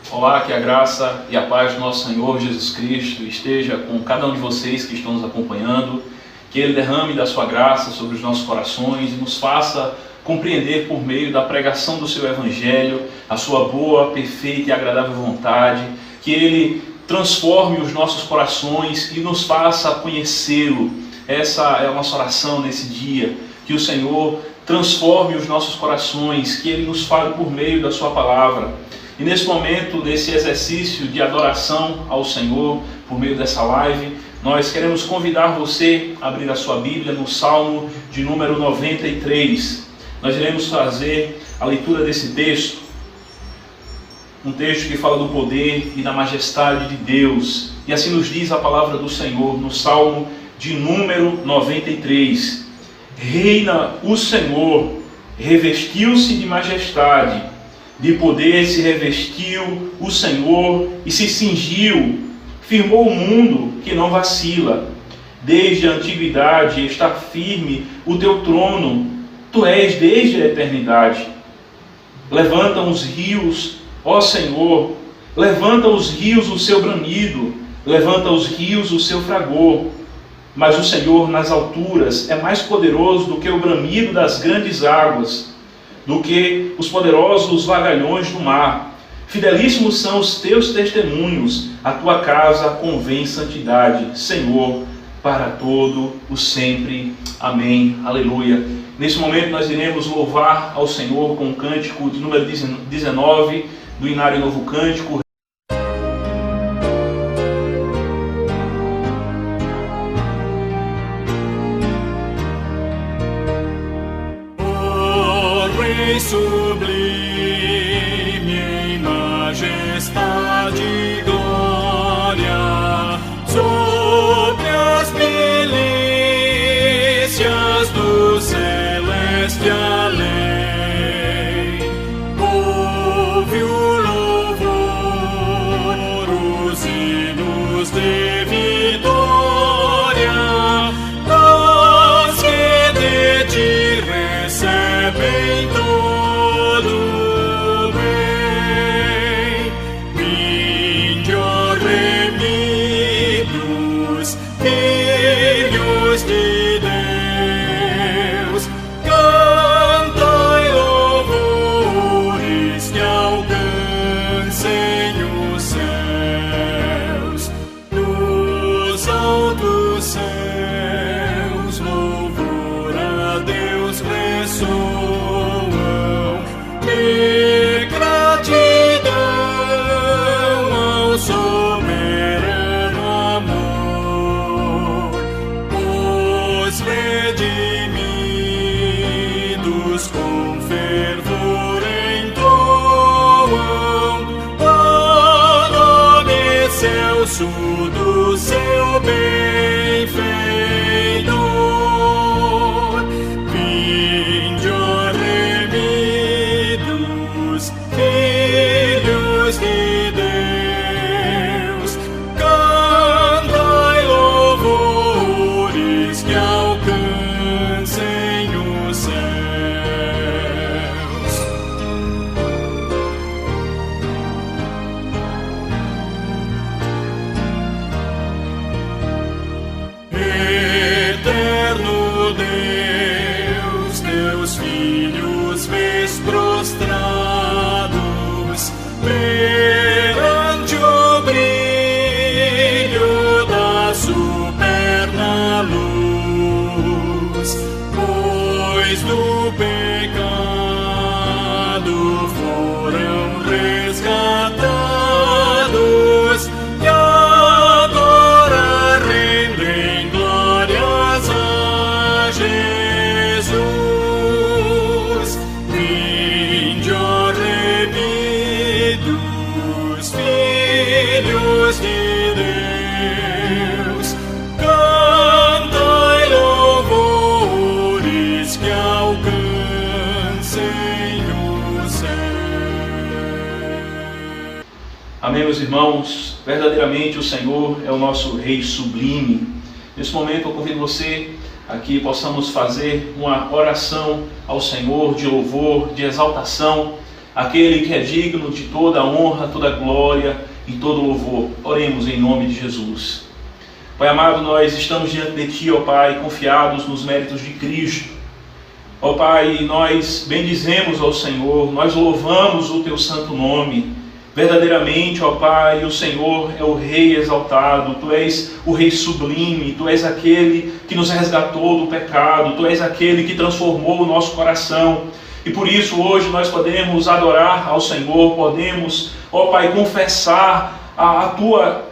Olá, que a graça e a paz do nosso Senhor Jesus Cristo esteja com cada um de vocês que estão nos acompanhando, que Ele derrame da sua graça sobre os nossos corações e nos faça compreender por meio da pregação do seu Evangelho a sua boa, perfeita e agradável vontade, que Ele transforme os nossos corações e nos faça conhecê-lo. Essa é a nossa oração nesse dia, que o Senhor transforme os nossos corações, que Ele nos fale por meio da sua palavra. E nesse momento, nesse exercício de adoração ao Senhor, por meio dessa live, nós queremos convidar você a abrir a sua Bíblia no Salmo de número 93. Nós iremos fazer a leitura desse texto, um texto que fala do poder e da majestade de Deus. E assim nos diz a palavra do Senhor no Salmo de número 93. Reina o Senhor, revestiu-se de majestade, de poder se revestiu o Senhor e se cingiu, firmou o mundo que não vacila. Desde a antiguidade está firme o teu trono, tu és desde a eternidade. Levantam os rios, ó Senhor, levanta os rios o seu bramido, levanta os rios o seu fragor. Mas o Senhor nas alturas é mais poderoso do que o bramido das grandes águas, do que os poderosos vagalhões do mar. Fidelíssimos são os teus testemunhos, a tua casa convém santidade, Senhor, para todo o sempre. Amém. Aleluia. Nesse momento nós iremos louvar ao Senhor com o cântico de número 19 do Inário Novo Cântico. Sublime em majestade e glória, sobre as milícias do celeste além, ouve o louvor, os hinos de vitória, nós que de ti recebem com fervor entoam o nome excelso do seu benfeitor. Vinde, ó remidos, filhos de Deus, cantai louvores que alcancem o céu. Prostrados perante o brilho da superna luz, pois do pecado foram resgatados e agora rendem glórias a Jesus. Filhos de Deus, cantai louvores que alcancem o céu. Amém, meus irmãos. Verdadeiramente o Senhor é o nosso Rei sublime. Nesse momento eu convido você a que possamos fazer uma oração ao Senhor de louvor, de exaltação, aquele que é digno de toda a honra, toda a glória e todo o louvor. Oremos em nome de Jesus. Pai amado, nós estamos diante de Ti, ó Pai, confiados nos méritos de Cristo. Ó Pai, nós bendizemos ao Senhor, nós louvamos o Teu santo nome. Verdadeiramente, ó Pai, o Senhor é o Rei exaltado, Tu és o Rei sublime, Tu és aquele que nos resgatou do pecado, Tu és aquele que transformou o nosso coração. E por isso hoje nós podemos adorar ao Senhor, podemos, ó Pai, confessar a Tua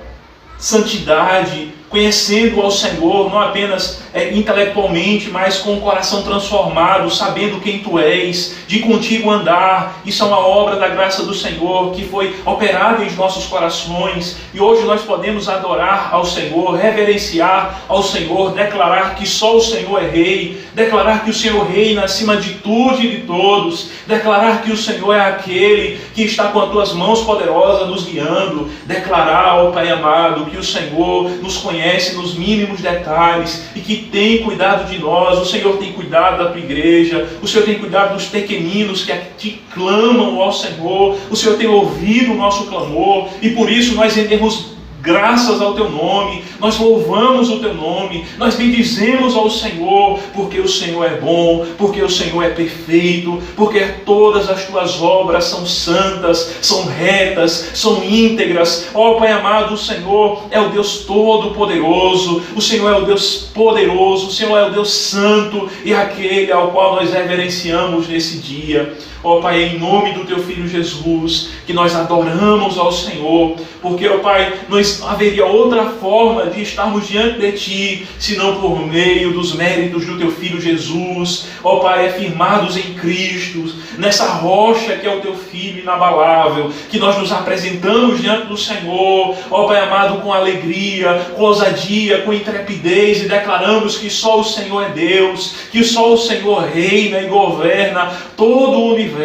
santidade, conhecendo ao Senhor, não apenas intelectualmente, mas com o coração transformado, sabendo quem Tu és, de contigo andar. Isso é uma obra da graça do Senhor, que foi operada em nossos corações, e hoje nós podemos adorar ao Senhor, reverenciar ao Senhor, declarar que só o Senhor é Rei, declarar que o Senhor reina acima de tudo e de todos, declarar que o Senhor é aquele que está com as Tuas mãos poderosas nos guiando, declarar, ó Pai amado, que o Senhor nos conhece nos mínimos detalhes e que tem cuidado de nós. O Senhor tem cuidado da Tua igreja, o Senhor tem cuidado dos pequeninos que Te clamam ao Senhor, o Senhor tem ouvido o nosso clamor, e por isso nós rendemos graças ao Teu nome, nós louvamos o Teu nome, nós bendizemos ao Senhor, porque o Senhor é bom, porque o Senhor é perfeito, porque todas as Tuas obras são santas, são retas, são íntegras. Ó Pai amado, o Senhor é o Deus Todo-Poderoso, o Senhor é o Deus poderoso, o Senhor é o Deus santo, e aquele ao qual nós reverenciamos nesse dia. Ó Pai, em nome do Teu Filho Jesus, que nós adoramos ao Senhor, porque, ó Pai, não haveria outra forma de estarmos diante de Ti, senão por meio dos méritos do Teu Filho Jesus. Ó Pai, afirmados em Cristo, nessa rocha que é o Teu Filho inabalável, que nós nos apresentamos diante do Senhor, ó Pai amado, com alegria, com ousadia, com intrepidez, e declaramos que só o Senhor é Deus, que só o Senhor reina e governa todo o universo.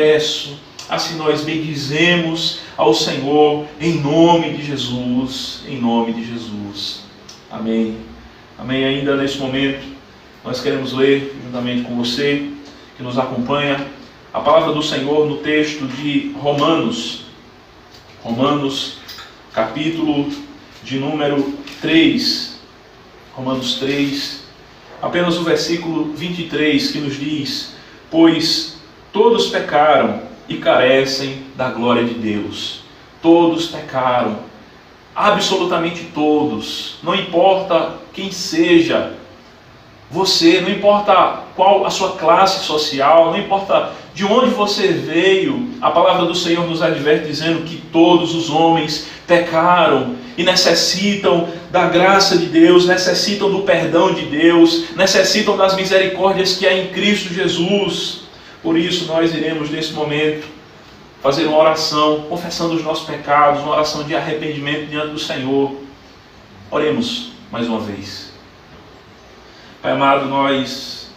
Assim nós bendizemos ao Senhor em nome de Jesus, em nome de Jesus. Amém. Amém. Ainda nesse momento nós queremos ler juntamente com você que nos acompanha a palavra do Senhor no texto de Romanos, capítulo de número 3, Romanos 3, apenas o versículo 23, que nos diz: pois todos pecaram e carecem da glória de Deus. Todos pecaram, absolutamente todos. Não importa quem seja você, não importa qual a sua classe social, não importa de onde você veio, a palavra do Senhor nos adverte dizendo que todos os homens pecaram e necessitam da graça de Deus, necessitam do perdão de Deus, necessitam das misericórdias que há em Cristo Jesus. Por isso nós iremos nesse momento fazer uma oração, confessando os nossos pecados, uma oração de arrependimento diante do Senhor. Oremos mais uma vez. Pai amado, nós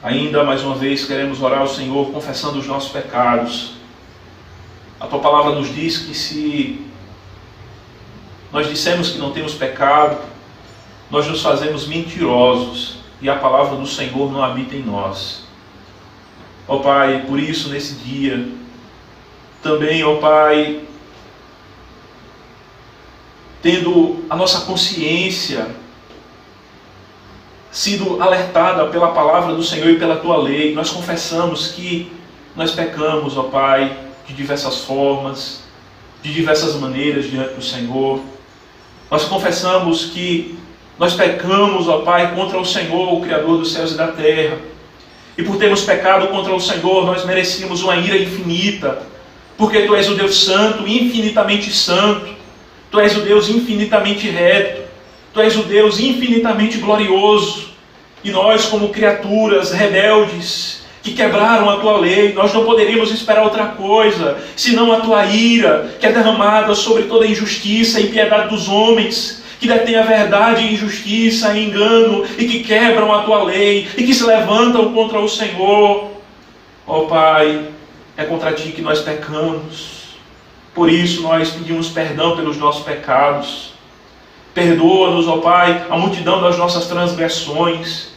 ainda mais uma vez queremos orar ao Senhor, confessando os nossos pecados. A Tua palavra nos diz que se nós dissemos que não temos pecado, nós nos fazemos mentirosos e a palavra do Senhor não habita em nós. Ó Pai, por isso nesse dia, também, ó Pai, tendo a nossa consciência sido alertada pela palavra do Senhor e pela Tua lei, nós confessamos que nós pecamos, ó Pai, de diversas formas, de diversas maneiras diante do Senhor. Nós confessamos que nós pecamos, ó Pai, contra o Senhor, o Criador dos céus e da terra. E por termos pecado contra o Senhor, nós merecíamos uma ira infinita, porque Tu és o Deus santo, infinitamente santo. Tu és o Deus infinitamente reto. Tu és o Deus infinitamente glorioso. E nós, como criaturas rebeldes, que quebraram a Tua lei, nós não poderíamos esperar outra coisa, senão a Tua ira, que é derramada sobre toda a injustiça e impiedade dos homens, que detêm a verdade e injustiça e engano, e que quebram a Tua lei, e que se levantam contra o Senhor. Ó Pai, é contra Ti que nós pecamos. Por isso nós pedimos perdão pelos nossos pecados. Perdoa-nos, ó Pai, a multidão das nossas transgressões.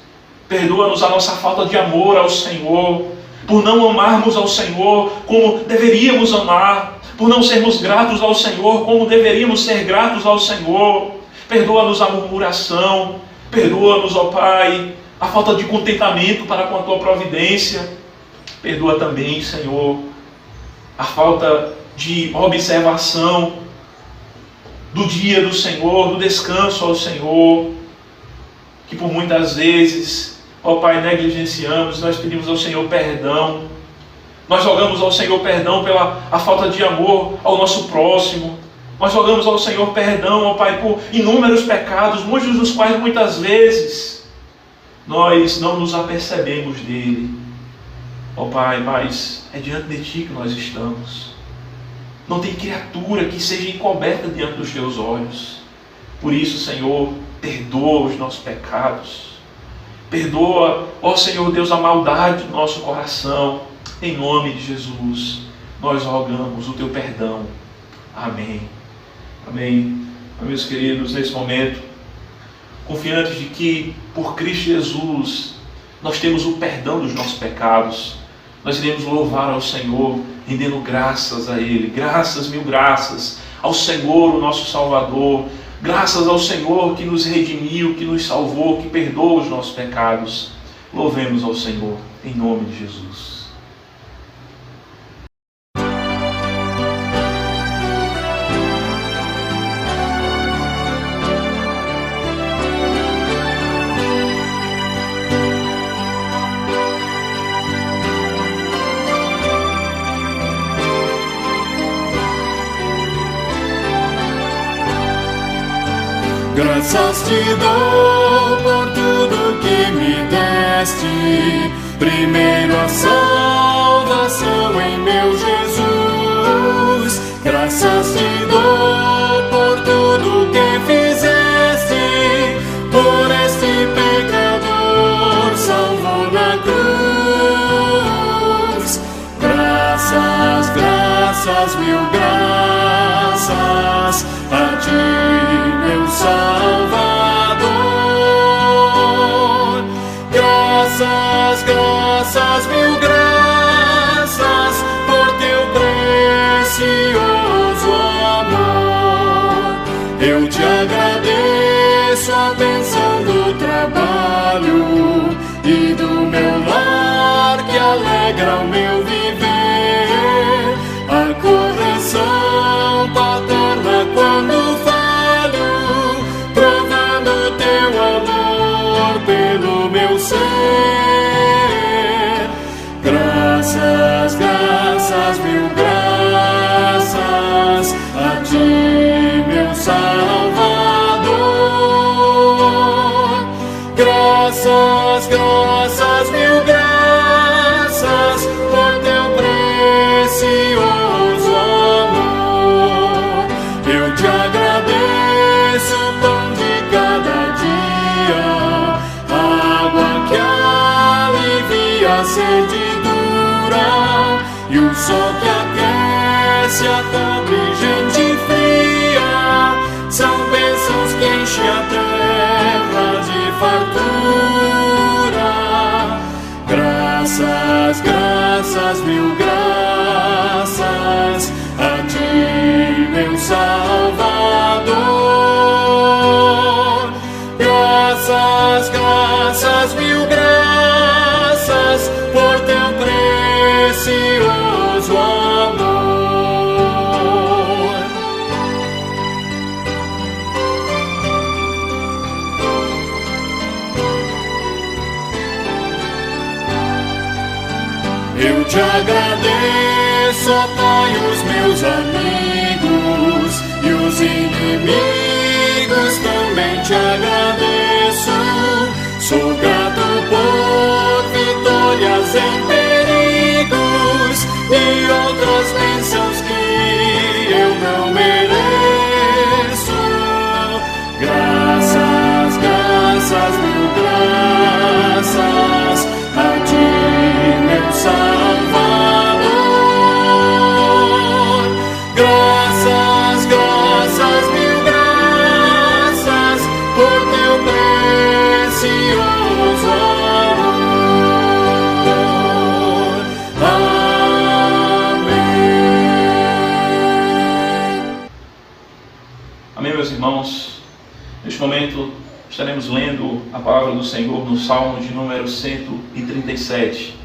Perdoa-nos a nossa falta de amor ao Senhor. por não amarmos ao Senhor como deveríamos amar, por não sermos gratos ao Senhor como deveríamos ser gratos ao Senhor. Perdoa-nos a murmuração, perdoa-nos, ó Pai, a falta de contentamento para com a Tua providência. Perdoa também, Senhor, a falta de observação do dia do Senhor, do descanso ao Senhor, que por muitas vezes, ó Pai, negligenciamos. Nós pedimos ao Senhor perdão. Nós rogamos ao Senhor perdão pela a falta de amor ao nosso próximo. Nós rogamos ao Senhor perdão, ó Pai, por inúmeros pecados, muitos dos quais muitas vezes nós não nos apercebemos dele. Ó Pai, mas é diante de Ti que nós estamos. Não tem criatura que seja encoberta diante dos Teus olhos. Por isso, Senhor, perdoa os nossos pecados. Perdoa, ó Senhor Deus, a maldade do nosso coração. Em nome de Jesus, nós rogamos o Teu perdão. Amém. Amém. Meus queridos, nesse momento, confiantes de que por Cristo Jesus nós temos o perdão dos nossos pecados, nós iremos louvar ao Senhor, rendendo graças a Ele. Graças, mil graças ao Senhor, o nosso Salvador. Graças ao Senhor que nos redimiu, que nos salvou, que perdoa os nossos pecados. Louvemos ao Senhor, em nome de Jesus. Graças te dou por tudo que me deste, primeiro a salvação em meu Jesus. Graças te dou por tudo que fizeste, por este pecador salvo na cruz. Graças, graças, mil graças a ti, meu Salvador. Graças, graças, mil graças por teu precioso amor. Eu te agradeço a bênção do trabalho e do meu lar que alegra o meu viver, a correção paterna quando falho, provando teu amor pelo meu ser. Graças, graças, mil graças a ti, meu Salvador. Graças, graças, mil graças por teu precioso amor. Eu te agradeço o pão de cada dia, a água que alivia a sede dura e o sol que aquece a pobre gente fria. São bênçãos que enchem a terra de fartura. Graças, graças, mil graças a ti, meu Salvador. Graças, graças, mil graças por teu precioso amor. Eu te agradeço, ó Pai, os meus amigos e os inimigos também te agradeço. Sou grato por vitórias em perigos e outras bênçãos que eu não mereço. Graças, graças, mil graças a ti, meu Salvador. Graças, graças, mil graças por teu estaremos lendo a palavra do Senhor no Salmo de número 137.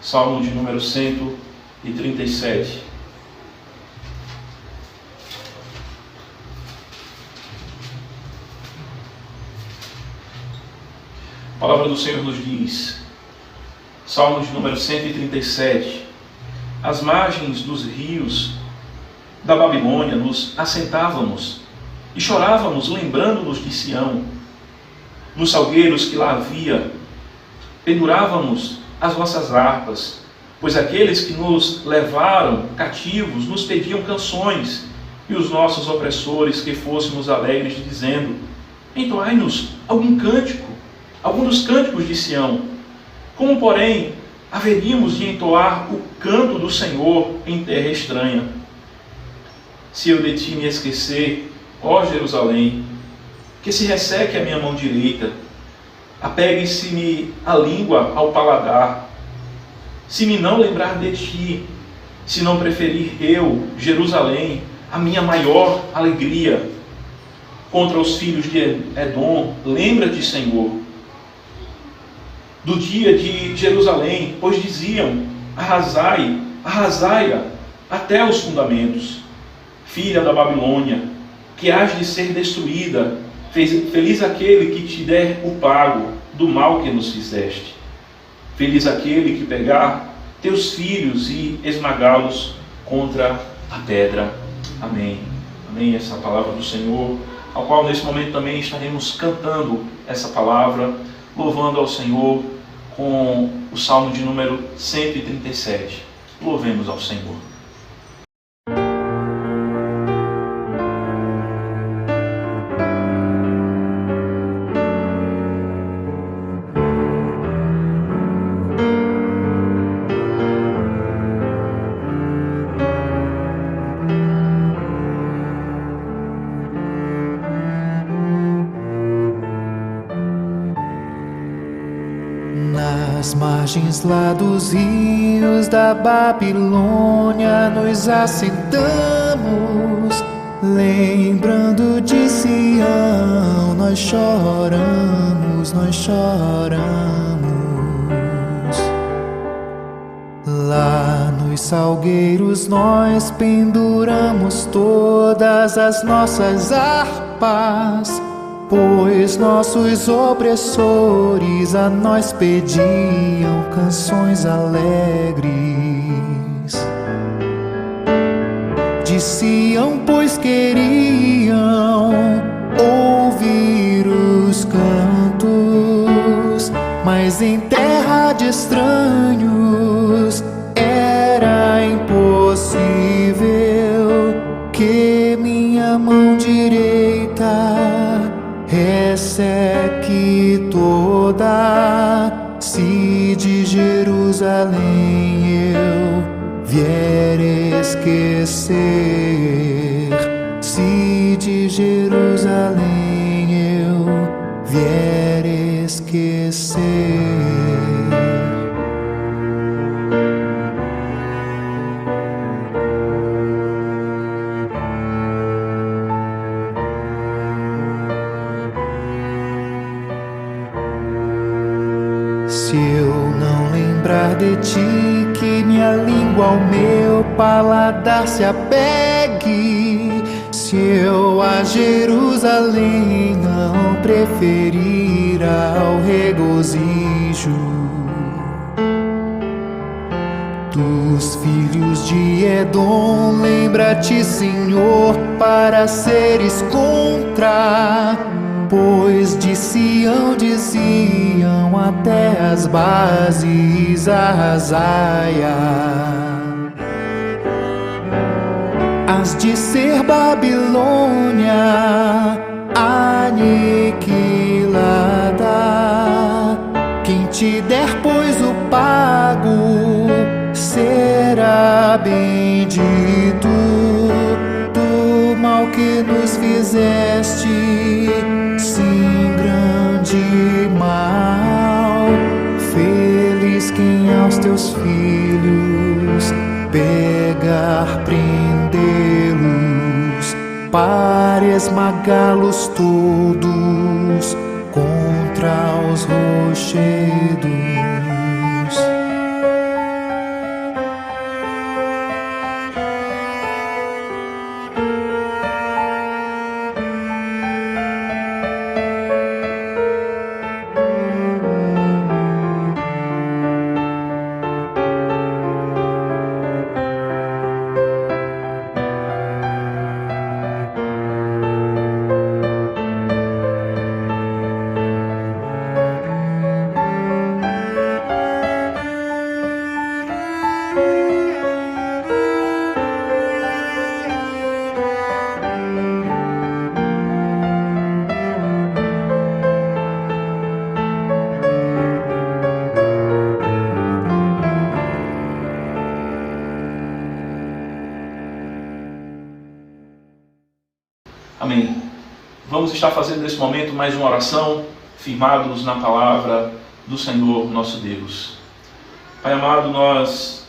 Salmo de número 137. A palavra do Senhor nos diz, Salmo de número 137, às margens dos rios da Babilônia nos assentávamos e chorávamos, lembrando-nos de Sião. Nos salgueiros que lá havia, pendurávamos as nossas harpas, pois aqueles que nos levaram cativos nos pediam canções, e os nossos opressores que fôssemos alegres, dizendo: entoai-nos algum cântico, algum dos cânticos de Sião. Como, porém, haveríamos de entoar o canto do Senhor em terra estranha? Se eu de ti me esquecer, ó Jerusalém, que se resseque a minha mão direita, apegue-se-me a língua ao paladar. Se me não lembrar de ti, se não preferir eu, Jerusalém, a minha maior alegria, contra os filhos de Edom, lembra-te, Senhor, do dia de Jerusalém, pois diziam: arrasai, arrasai-a até os fundamentos. Filha da Babilônia, que hás de ser destruída, feliz aquele que te der o pago do mal que nos fizeste. Feliz aquele que pegar teus filhos e esmagá-los contra a pedra. Amém. Amém. Essa é a palavra do Senhor, ao qual nesse momento também estaremos cantando essa palavra, louvando ao Senhor com o Salmo de número 137. Louvemos ao Senhor. Nas margens lá dos rios da Babilônia nos assentamos, lembrando de Sião, nós choramos, nós choramos. Lá nos salgueiros nós penduramos todas as nossas harpas, pois nossos opressores a nós pediam canções alegres. De Sião, pois queriam ouvir os cantos, mas em terra de estranhos era impossível que minha mão direita resseque toda, se de Jerusalém eu vier esquecer, se de Jerusalém eu vier esquecer. Se eu não lembrar de ti, que minha língua ao meu paladar se apegue. Se eu a Jerusalém não preferir ao regozijo dos filhos de Edom, lembra-te, Senhor, para seres contra. Pois de Sião diziam até as bases, arrasai-a. Has de ser Babilônia aniquilada. Quem te der, pois, o pago será bendito. Do mal que nos fizeste, sim, grande mal. Feliz quem aos teus filhos pegar, prendê-los, para esmagá-los todos protegidos. Amém. Vamos estar fazendo nesse momento mais uma oração, firmados na palavra do Senhor nosso Deus. Pai amado, nós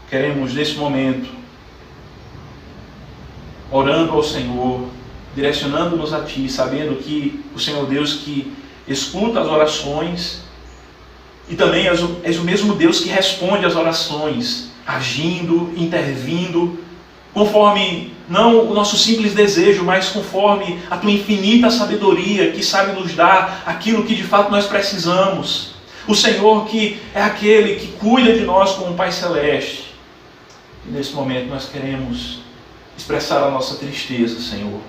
queremos nesse momento, orando ao Senhor, direcionando-nos a Ti, sabendo que o Senhor Deus que escuta as orações e também és o mesmo Deus que responde às orações, agindo, intervindo, conforme não o nosso simples desejo, mas conforme a Tua infinita sabedoria que sabe nos dar aquilo que de fato nós precisamos. O Senhor que é aquele que cuida de nós como um Pai Celeste. E nesse momento nós queremos expressar a nossa tristeza, Senhor.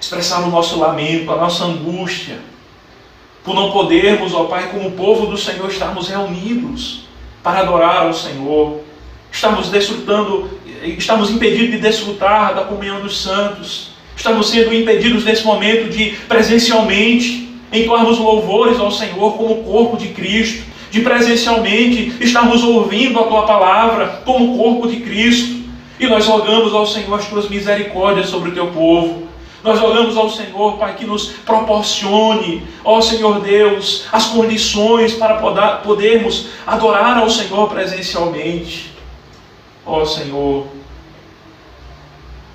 Expressar o nosso lamento, a nossa angústia, por não podermos, ó Pai, como povo do Senhor, estarmos reunidos para adorar ao Senhor. Estamos impedidos de desfrutar da comunhão dos santos. Estamos sendo impedidos nesse momento de presencialmente entoarmos louvores ao Senhor como corpo de Cristo, de presencialmente estarmos ouvindo a Tua palavra como corpo de Cristo. E nós rogamos ao Senhor as Tuas misericórdias sobre o Teu povo. Nós rogamos ao Senhor, Pai, que nos proporcione, ó Senhor Deus, as condições para podermos adorar ao Senhor presencialmente. Ó Senhor,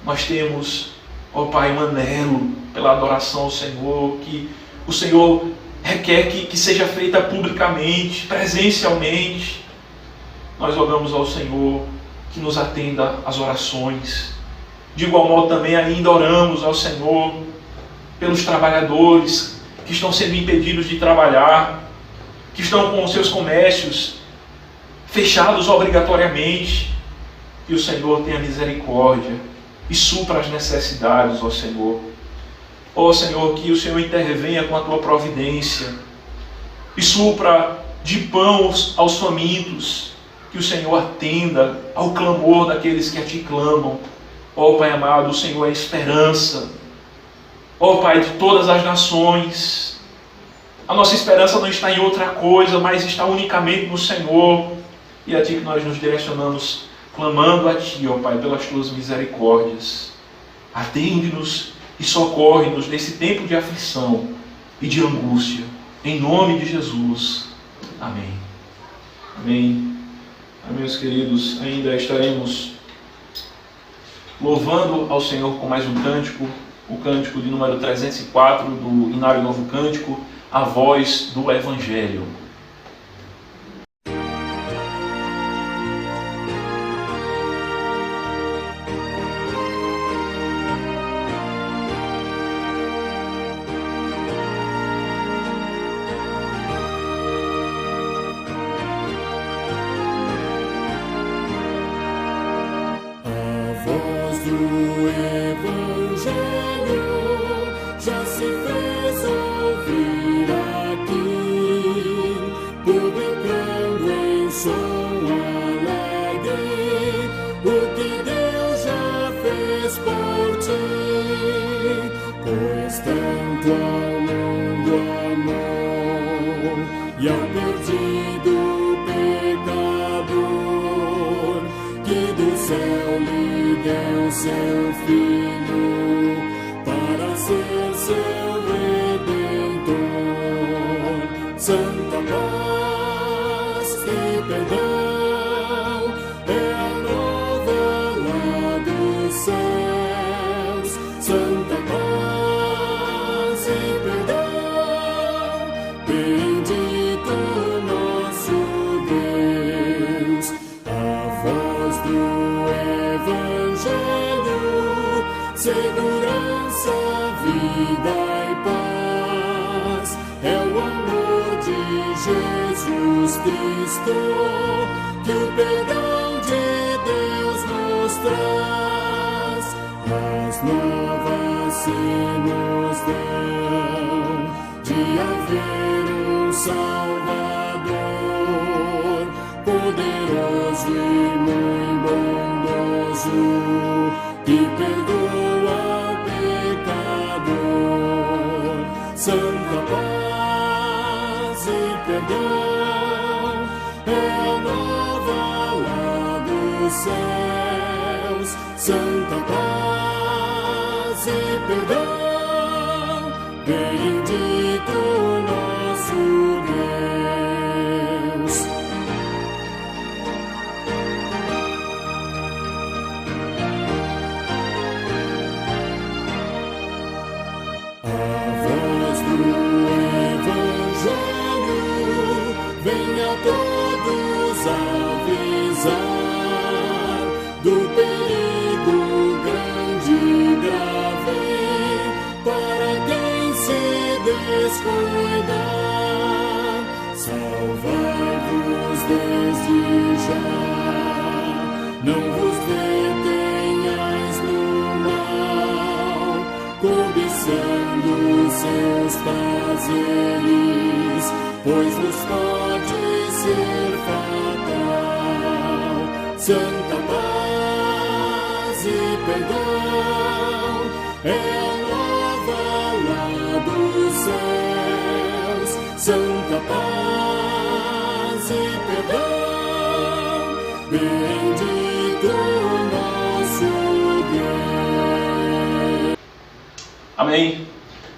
nós temos, ó Pai, um anelo pela adoração ao Senhor, que o Senhor requer que seja feita publicamente, presencialmente. Nós rogamos ao Senhor que nos atenda às orações. De igual modo também ainda oramos ao Senhor pelos trabalhadores que estão sendo impedidos de trabalhar, que estão com os seus comércios fechados obrigatoriamente. Que o Senhor tenha misericórdia e supra as necessidades, ó Senhor. Ó Senhor, que o Senhor intervenha com a Tua providência e supra de pão aos famintos. Que o Senhor atenda ao clamor daqueles que a Ti clamam. Ó Pai amado, o Senhor é a esperança. Ó Pai de todas as nações. A nossa esperança não está em outra coisa, mas está unicamente no Senhor. E é a Ti que nós nos direcionamos, clamando a Ti, ó Pai, pelas Tuas misericórdias. Atende-nos e socorre-nos nesse tempo de aflição e de angústia. Em nome de Jesus. Amém. Amém. Meus queridos, ainda estaremos louvando ao Senhor com mais um cântico, o cântico de número 304 do Inário Novo Cântico, a voz do Evangelho. O Evangelho já se fez ouvir aqui, publicando em som alegre o que Deus já fez por ti. Pois tanto ao mundo amou e ao perdido pecador, que do céu lhe deu seu Filho para ser seu Redentor. Santa paz e perdão é a nova lá dos céus. Santa paz e perdão Jesus Cristo, que o perdão de Deus nos traz. As novas se nos dão de haver um Salvador, poderoso e muito bondoso, que perdoa pecador. Santa paz e perdão é a nova lá dos céus. Santa paz e perdão, bendito nosso Deus. A voz do Evangelho vem a todos avisar do perigo grande e grave para quem se descuidar. Salvai-vos desde já, não vos detenhais no mal, cobiçando seus prazeres, pois vos pode ser fatal. Santa paz e perdão é a nova lá dos céus. Santa paz e perdão, bendito nosso Deus. Amém.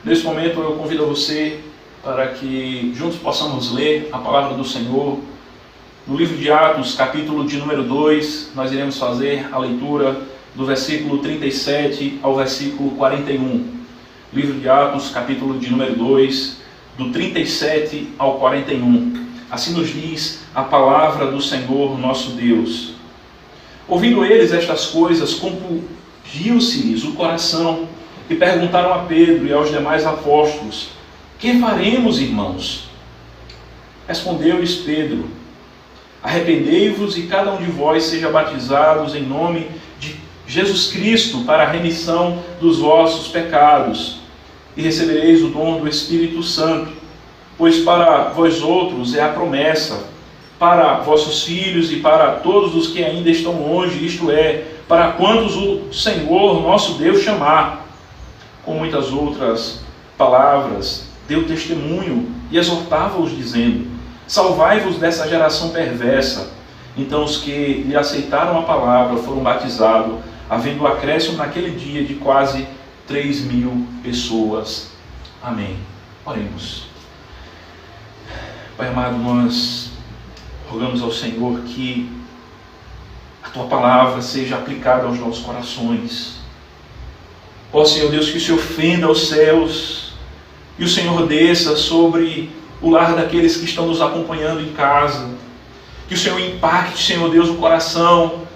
Nesse momento eu convido a você para que juntos possamos ler a palavra do Senhor. No livro de Atos, capítulo de número 2, nós iremos fazer a leitura do versículo 37 ao versículo 41. Livro de Atos, capítulo de número 2, do 37 ao 41. Assim nos diz a palavra do Senhor nosso Deus. Ouvindo eles estas coisas, compungiu-se-lhes o coração, e perguntaram a Pedro e aos demais apóstolos: que faremos, irmãos? Respondeu-lhes Pedro: arrependei-vos e cada um de vós seja batizados em nome de Jesus Cristo para a remissão dos vossos pecados, e recebereis o dom do Espírito Santo, pois para vós outros é a promessa, para vossos filhos e para todos os que ainda estão longe, isto é, para quantos o Senhor nosso Deus chamar. Com muitas outras palavras, deu testemunho e exortava-os, dizendo: salvai-vos dessa geração perversa. Então os que lhe aceitaram a palavra foram batizados, havendo acréscimo naquele dia de quase 3.000 pessoas. Amém. Oremos. Pai amado, nós rogamos ao Senhor que a Tua palavra seja aplicada aos nossos corações. Ó Senhor Deus, que o Senhor fenda os céus e o Senhor desça sobre o lar daqueles que estão nos acompanhando em casa. Que o Senhor impacte, Senhor Deus, o coração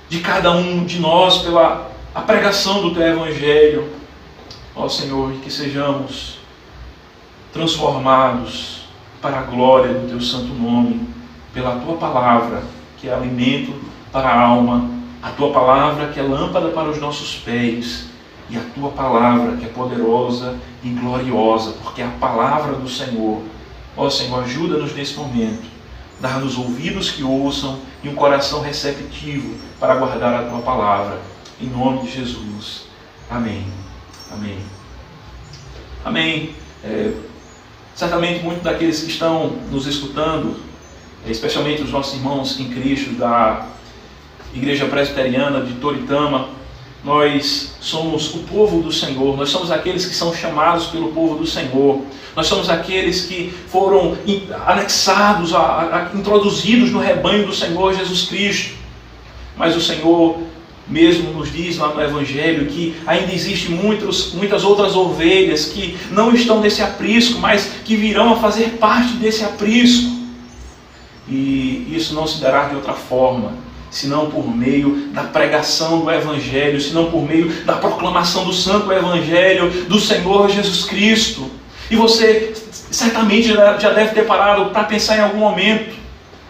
de cada um de nós pela a pregação do Teu Evangelho. Ó Senhor, que sejamos transformados para a glória do Teu santo nome, pela Tua palavra, que é alimento para a alma, a Tua palavra que é lâmpada para os nossos pés, e a Tua palavra que é poderosa e gloriosa, porque é a palavra do Senhor. Ó Senhor, ajuda-nos nesse momento, dá-nos ouvidos que ouçam e um coração receptivo para guardar a Tua palavra, em nome de Jesus. Amém. Amém. Amém. Certamente muitos daqueles que estão nos escutando, especialmente os nossos irmãos em Cristo da Igreja Presbiteriana de Toritama, nós somos o povo do Senhor, nós somos aqueles que são chamados pelo povo do Senhor, nós somos aqueles que foram anexados, introduzidos no rebanho do Senhor Jesus Cristo. Mas o Senhor mesmo nos diz lá no Evangelho que ainda existem muitas outras ovelhas que não estão nesse aprisco, mas que virão a fazer parte desse aprisco. E isso não se dará de outra forma, senão por meio da pregação do Evangelho, senão por meio da proclamação do santo Evangelho do Senhor Jesus Cristo. E você certamente já deve ter parado para pensar em algum momento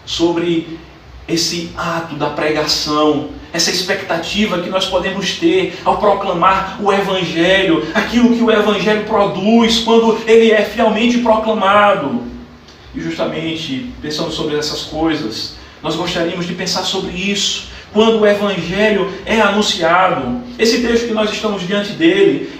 sobre esse ato da pregação, essa expectativa que nós podemos ter ao proclamar o Evangelho, aquilo que o Evangelho produz quando ele é fielmente proclamado. E justamente, pensando sobre essas coisas, nós gostaríamos de pensar sobre isso, quando o Evangelho é anunciado. Esse texto que nós estamos diante dele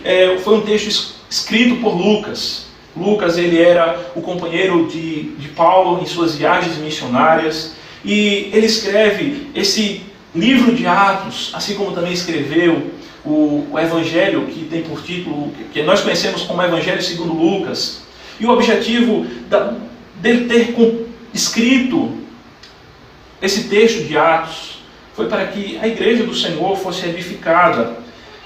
foi um texto escrito por Lucas. Lucas, ele era o companheiro de Paulo em suas viagens missionárias, e ele escreve esse livro de Atos, assim como também escreveu o Evangelho, que tem por título, que nós conhecemos como Evangelho segundo Lucas. E o objetivo dele ter escrito esse texto de Atos foi para que a igreja do Senhor fosse edificada.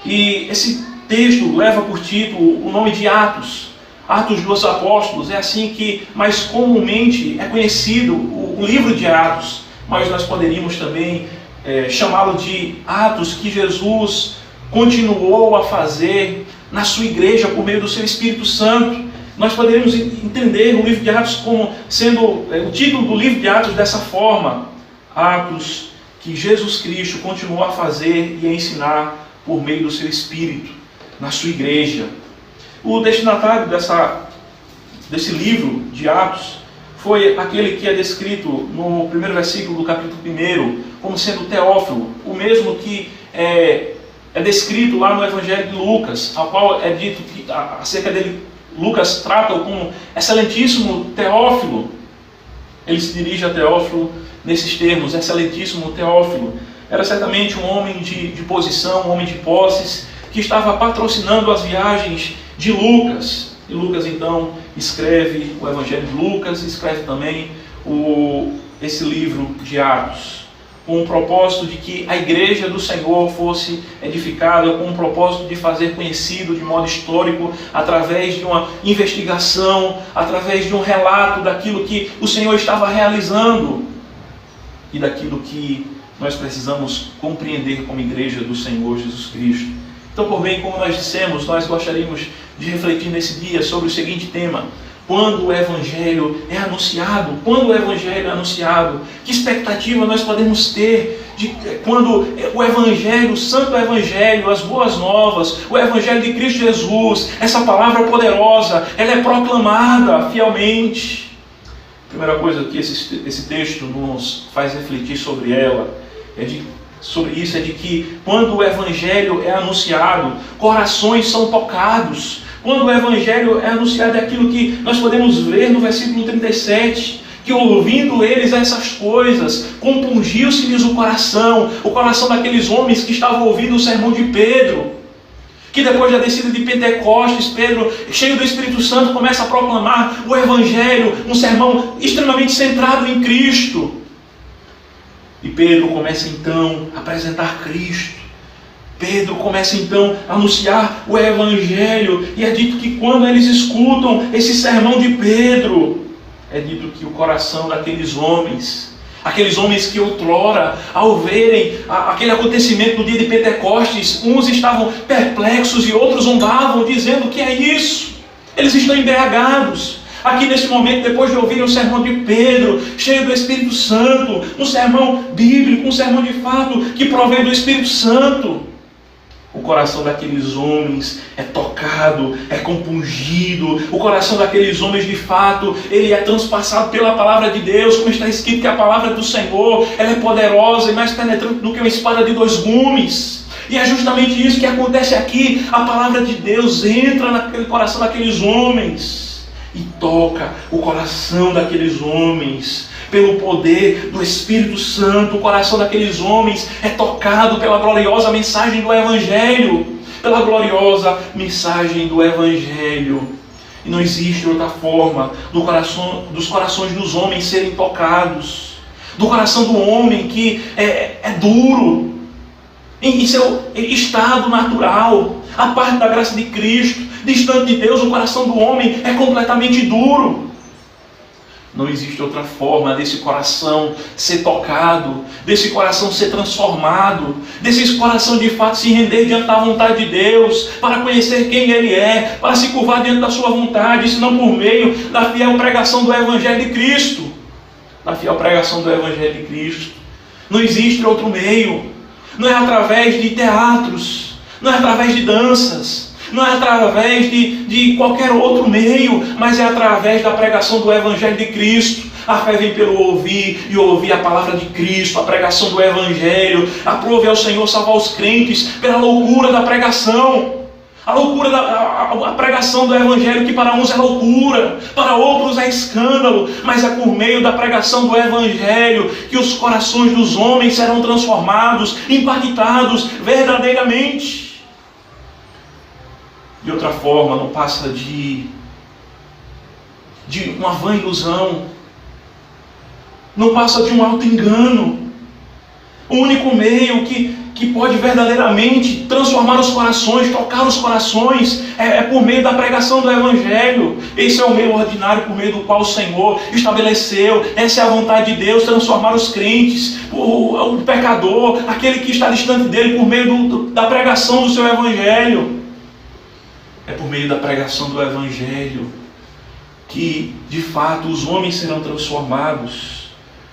E esse texto leva por título o nome de Atos. Atos dos Apóstolos, é assim que mais comumente é conhecido o livro de Atos, mas nós poderíamos também chamá-lo de Atos que Jesus continuou a fazer na sua igreja por meio do seu Espírito Santo. Nós poderíamos entender o livro de Atos como sendo o título do livro de Atos dessa forma: Atos que Jesus Cristo continuou a fazer e a ensinar por meio do seu Espírito na sua igreja. O destinatário desse livro de Atos foi aquele que é descrito no primeiro versículo do capítulo 1 como sendo Teófilo, o mesmo que é descrito lá no Evangelho de Lucas, ao qual é dito que acerca dele, Lucas trata-o como excelentíssimo Teófilo. Ele se dirige a Teófilo nesses termos: excelentíssimo Teófilo. Era certamente um homem de posição, um homem de posses, que estava patrocinando as viagens de Lucas. E Lucas então escreve o Evangelho de Lucas, escreve também esse livro de Atos, com o propósito de que a igreja do Senhor fosse edificada, com o propósito de fazer conhecido de modo histórico, através de uma investigação, através de um relato daquilo que o Senhor estava realizando e daquilo que nós precisamos compreender como igreja do Senhor Jesus Cristo. Então, por bem, como nós dissemos, nós gostaríamos de refletir nesse dia sobre o seguinte tema: quando o Evangelho é anunciado, quando o Evangelho é anunciado, que expectativa nós podemos ter de quando o Evangelho, o Santo Evangelho, as boas novas, o Evangelho de Cristo Jesus, essa palavra poderosa, ela é proclamada fielmente. A primeira coisa que esse texto nos faz refletir sobre ela sobre isso é de que quando o Evangelho é anunciado, corações são tocados. Quando o Evangelho é anunciado, é aquilo que nós podemos ver no versículo 37, que ouvindo eles essas coisas, compungiu-se-lhes o coração daqueles homens que estavam ouvindo o sermão de Pedro, que depois da descida de Pentecostes, Pedro, cheio do Espírito Santo, começa a proclamar o Evangelho, um sermão extremamente centrado em Cristo. E Pedro começa então a apresentar Cristo. Pedro começa então a anunciar o Evangelho. E é dito que quando eles escutam esse sermão de Pedro, é dito que o coração daqueles homens, aqueles homens que outrora, ao verem aquele acontecimento do dia de Pentecostes, uns estavam perplexos e outros zombavam, dizendo: o que é isso? Eles estão embriagados. Aqui nesse momento, depois de ouvirem o sermão de Pedro, cheio do Espírito Santo, um sermão bíblico, um sermão de fato que provém do Espírito Santo, o coração daqueles homens é tocado, é compungido. O coração daqueles homens, de fato, ele é transpassado pela palavra de Deus, como está escrito que a palavra do Senhor, ela é poderosa e mais penetrante do que uma espada de 2 gumes. E é justamente isso que acontece aqui. A palavra de Deus entra naquele coração daqueles homens e toca o coração daqueles homens. Pelo poder do Espírito Santo, o coração daqueles homens é tocado pela gloriosa mensagem do Evangelho. Pela gloriosa mensagem do Evangelho. E não existe outra forma dos corações dos homens serem tocados. Do coração do homem que é duro em seu estado natural, a parte da graça de Cristo, distante de Deus, o coração do homem é completamente duro. Não existe outra forma desse coração ser tocado, desse coração ser transformado, desse coração de fato se render diante da vontade de Deus, para conhecer quem Ele é, para se curvar diante da sua vontade, senão por meio da fiel pregação do Evangelho de Cristo. Da fiel pregação do Evangelho de Cristo. Não existe outro meio. Não é através de teatros, não é através de danças, não é através de qualquer outro meio, mas é através da pregação do Evangelho de Cristo. A fé vem pelo ouvir, e ouvir a palavra de Cristo, a pregação do Evangelho. Aprove ao Senhor salvar os crentes pela loucura da pregação. A loucura a pregação do Evangelho, que para uns é loucura, para outros é escândalo, mas é por meio da pregação do Evangelho que os corações dos homens serão transformados, impactados verdadeiramente. De outra forma, não passa de uma vã ilusão, não passa de um auto-engano. O único meio que pode verdadeiramente transformar os corações, tocar os corações, é por meio da pregação do Evangelho. Esse é o meio ordinário por meio do qual o Senhor estabeleceu. Essa é a vontade de Deus, transformar os crentes, o pecador, aquele que está distante dele, por meio da pregação do seu Evangelho. É por meio da pregação do Evangelho que, de fato, os homens serão transformados.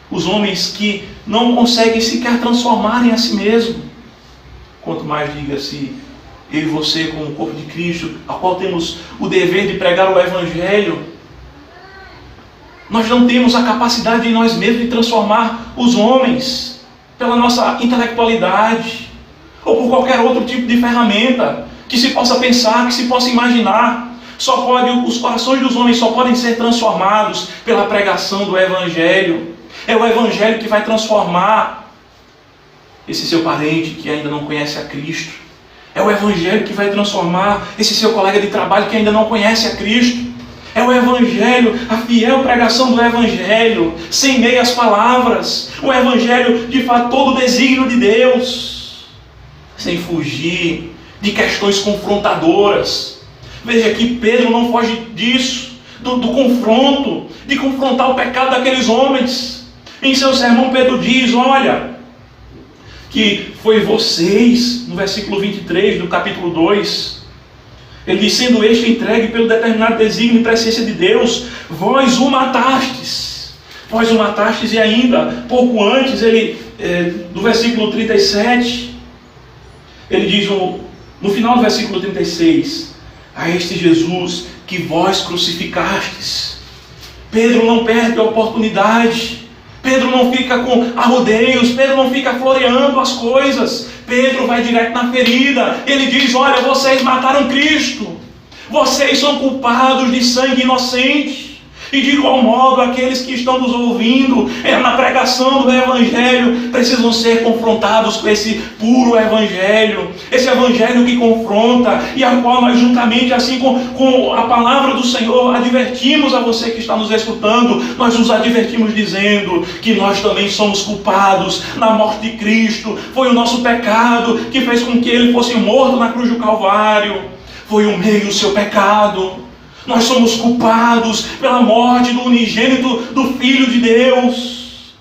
Os homens que não conseguem sequer transformarem a si mesmo. Quanto mais, diga-se, eu e você, como corpo de Cristo, a qual temos o dever de pregar o Evangelho, nós não temos a capacidade em nós mesmos de transformar os homens pela nossa intelectualidade ou por qualquer outro tipo de ferramenta que se possa pensar, que se possa imaginar. Os corações dos homens só podem ser transformados pela pregação do Evangelho. É o Evangelho que vai transformar esse seu parente que ainda não conhece a Cristo. É o Evangelho que vai transformar esse seu colega de trabalho que ainda não conhece a Cristo. É o Evangelho, a fiel pregação do Evangelho, sem meias palavras. O Evangelho, de fato, todo o desígnio de Deus, sem fugir de questões confrontadoras. Veja que Pedro não foge disso, do confronto, de confrontar o pecado daqueles homens. Em seu sermão, Pedro diz, olha, que foi vocês, no versículo 23 do capítulo 2, ele diz, sendo este entregue pelo determinado desígnio e presciência de Deus, vós o matastes. Vós o matastes, e ainda, pouco antes, do versículo 37, ele diz, no final do versículo 36, a este Jesus que vós crucificastes. Pedro não perde a oportunidade. Pedro não fica com arrodeios, Pedro não fica floreando as coisas. Pedro vai direto na ferida. Ele diz, olha, vocês mataram Cristo. Vocês são culpados de sangue inocente. E de igual modo, aqueles que estão nos ouvindo na pregação do Evangelho precisam ser confrontados com esse puro Evangelho. Esse Evangelho que confronta e a qual nós juntamente, assim com a palavra do Senhor, advertimos a você que está nos escutando. Nós nos advertimos dizendo que nós também somos culpados na morte de Cristo. Foi o nosso pecado que fez com que Ele fosse morto na cruz do Calvário. Foi o meio o seu pecado. Nós somos culpados pela morte do unigênito do Filho de Deus.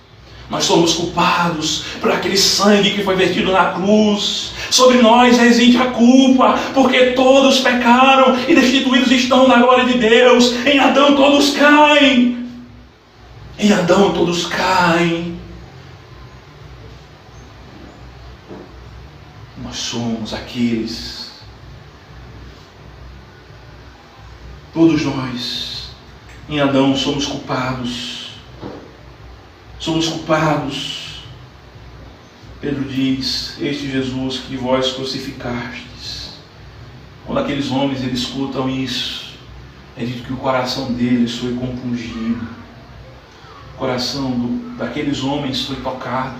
Nós somos culpados por aquele sangue que foi vertido na cruz. Sobre nós reside a culpa, porque todos pecaram e destituídos estão da glória de Deus. Em Adão todos caem. Em Adão todos caem. Nós somos aqueles. Todos nós, em Adão, somos culpados. Somos culpados. Pedro diz, este Jesus que vós crucificastes. Quando aqueles homens eles escutam isso, é dito que o coração deles foi compungido. O coração daqueles homens foi tocado.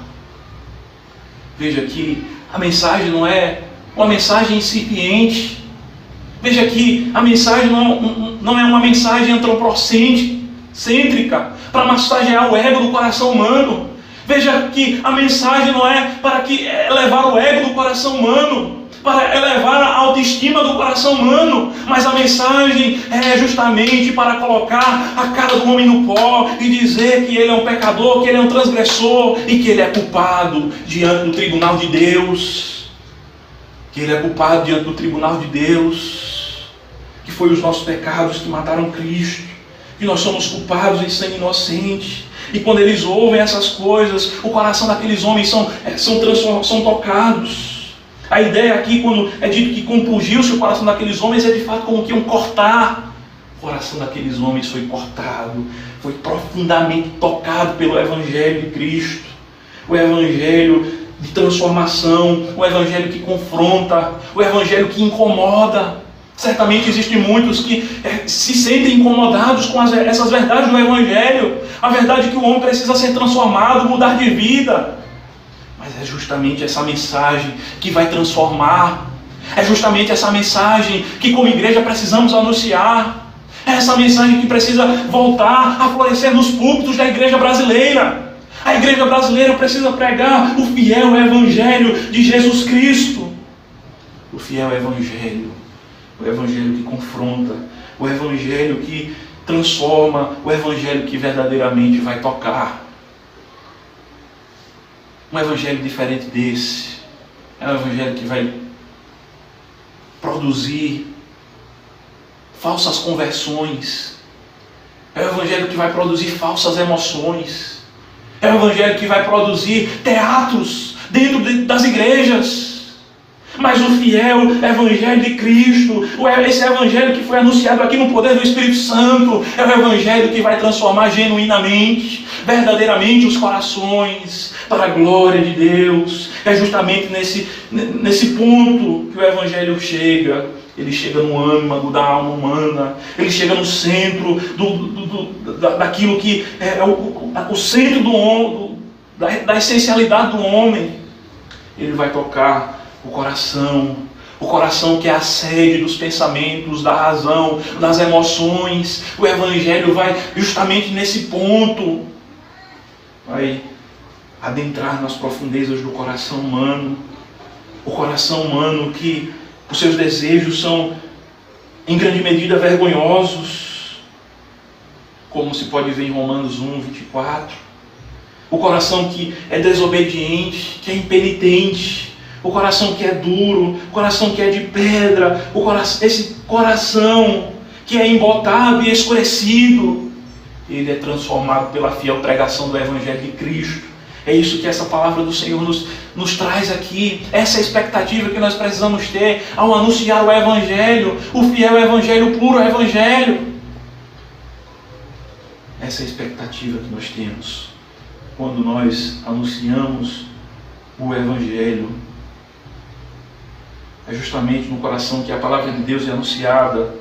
Veja que a mensagem não é uma mensagem incipiente. Veja que a mensagem não é uma mensagem antropocêntrica para massagear o ego do coração humano. Veja que a mensagem não é para levar o ego do coração humano para elevar a autoestima do coração humano, mas a mensagem é justamente para colocar a cara do homem no pó e dizer que ele é um pecador, que ele é um transgressor e que ele é culpado diante do tribunal de Deus. Que ele é culpado diante do tribunal de Deus, que foi os nossos pecados que mataram Cristo, que nós somos culpados em sangue inocente. E quando eles ouvem essas coisas, o coração daqueles homens são tocados. A ideia aqui, quando é dito que compungiu-se o coração daqueles homens, é de fato como que um cortar. O coração daqueles homens foi cortado, foi profundamente tocado pelo Evangelho de Cristo. O Evangelho de transformação, o Evangelho que confronta, o Evangelho que incomoda. Certamente existem muitos que se sentem incomodados com essas verdades do Evangelho. A verdade que o homem precisa ser transformado, mudar de vida. Mas é justamente essa mensagem que vai transformar. É justamente essa mensagem que como igreja precisamos anunciar. É essa mensagem que precisa voltar a florescer nos púlpitos da igreja brasileira. A igreja brasileira precisa pregar o fiel Evangelho de Jesus Cristo. O fiel Evangelho. O Evangelho que confronta. O Evangelho que transforma. O Evangelho que verdadeiramente vai tocar. Um Evangelho diferente desse. É um Evangelho que vai produzir falsas conversões. É um Evangelho que vai produzir falsas emoções. É um Evangelho que vai produzir teatros dentro das igrejas. Mas o fiel Evangelho de Cristo, esse Evangelho que foi anunciado aqui no poder do Espírito Santo, é o Evangelho que vai transformar genuinamente, verdadeiramente os corações para a glória de Deus. É justamente nesse ponto que o Evangelho chega. Ele chega no âmago da alma humana. Ele chega no centro daquilo que é o centro da essencialidade do homem. Ele vai tocar o coração que é a sede dos pensamentos, da razão, das emoções. O Evangelho vai justamente nesse ponto, vai adentrar nas profundezas do coração humano. O coração humano que os seus desejos são em grande medida vergonhosos, como se pode ver em Romanos 1, 24. O coração que é desobediente, que é impenitente, o coração que é duro, o coração que é de pedra, esse coração que é embotado e escurecido, ele é transformado pela fiel pregação do Evangelho de Cristo. É isso que essa palavra do Senhor nos traz aqui. Essa é a expectativa que nós precisamos ter ao anunciar o Evangelho, o fiel Evangelho, o puro Evangelho. Essa é a expectativa que nós temos quando nós anunciamos o Evangelho. É justamente no coração que a palavra de Deus é anunciada.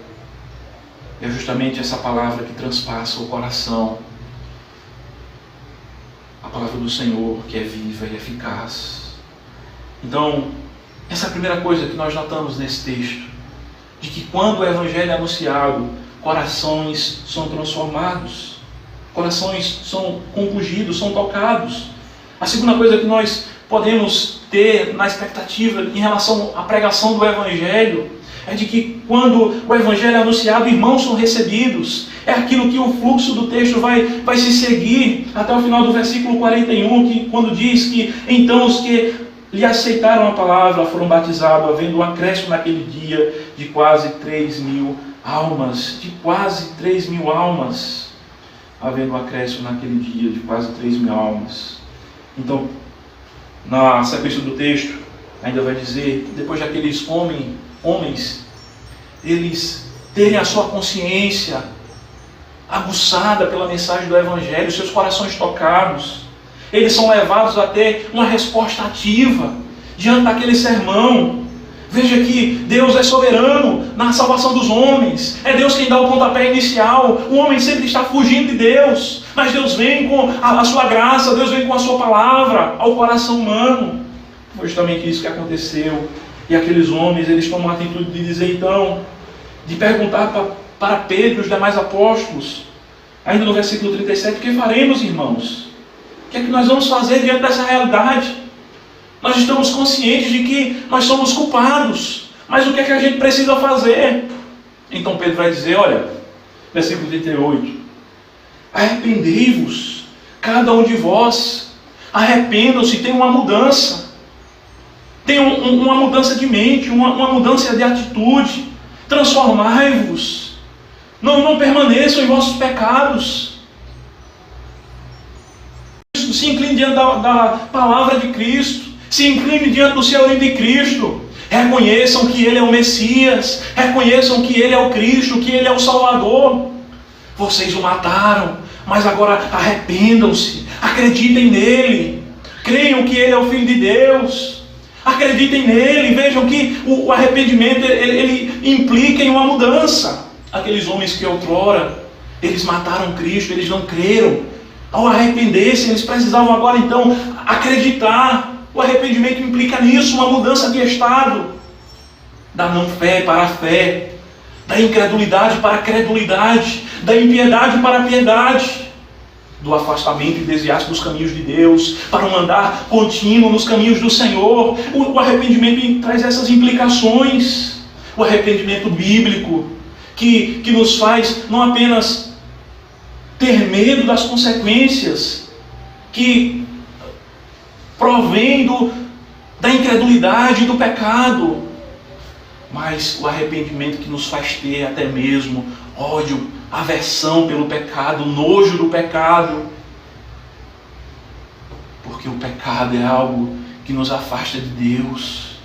É justamente essa palavra que transpassa o coração. A palavra do Senhor que é viva e eficaz. Então, essa é a primeira coisa que nós notamos nesse texto. De que quando o Evangelho é anunciado, corações são transformados. Corações são compungidos, são tocados. A segunda coisa que nós podemos ter na expectativa em relação à pregação do Evangelho é de que quando o Evangelho é anunciado, irmãos são recebidos. É aquilo que o fluxo do texto vai se seguir até o final do versículo 41, que quando diz que então os que lhe aceitaram a palavra foram batizados, havendo um acréscimo naquele dia de quase 3.000 almas. De quase 3.000 almas. Havendo um acréscimo naquele dia de quase 3.000 almas. Então, na sequência do texto, ainda vai dizer, depois daqueles homens, eles terem a sua consciência aguçada pela mensagem do Evangelho, seus corações tocados, eles são levados a ter uma resposta ativa diante daquele sermão. Veja que Deus é soberano na salvação dos homens. É Deus quem dá o pontapé inicial. O homem sempre está fugindo de Deus, mas Deus vem com a sua graça, Deus vem com a sua palavra ao coração humano. Foi justamente isso que aconteceu. E aqueles homens, eles tomam a atitude de dizer então, de perguntar para Pedro e os demais apóstolos, ainda no versículo 37, o que faremos, irmãos? O que é que nós vamos fazer diante dessa realidade? Nós estamos conscientes de que nós somos culpados. Mas o que é que a gente precisa fazer? Então Pedro vai dizer, olha, versículo 38. Arrependei-vos, cada um de vós. Arrependam-se, tem uma mudança. Tem uma mudança de mente, uma mudança de atitude. Transformai-vos. Não permaneçam em vossos pecados. Se incline diante da palavra de Cristo. Se incline diante do senhorio de Cristo. Reconheçam que Ele é o Messias. Reconheçam que Ele é o Cristo, que Ele é o Salvador. Vocês o mataram, mas agora arrependam-se. Acreditem nele. Creiam que Ele é o Filho de Deus. Acreditem nele. Vejam que o arrependimento ele implica em uma mudança. Aqueles homens que outrora eles mataram Cristo, eles não creram. Ao arrepender-se, eles precisavam agora então acreditar. O arrependimento implica nisso, uma mudança de estado. Da não fé para a fé. Da incredulidade para a credulidade. Da impiedade para a piedade. Do afastamento e desviar-se dos caminhos de Deus. Para um andar contínuo nos caminhos do Senhor. O arrependimento traz essas implicações. O arrependimento bíblico. Que nos faz não apenas ter medo das consequências que provém da incredulidade e do pecado, mas o arrependimento que nos faz ter até mesmo ódio, aversão pelo pecado, nojo do pecado, porque o pecado é algo que nos afasta de Deus.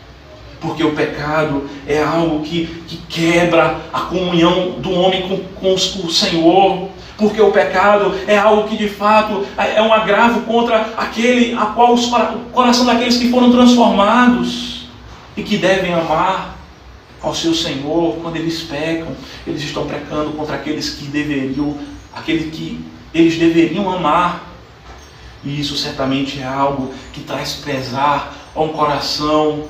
Porque o pecado é algo que quebra a comunhão do homem com o Senhor. Porque o pecado é algo que de fato é um agravo contra aquele a qual o coração daqueles que foram transformados e que devem amar ao seu Senhor. Quando eles pecam, eles estão pecando contra aqueles que eles deveriam amar. E isso certamente é algo que traz pesar a um coração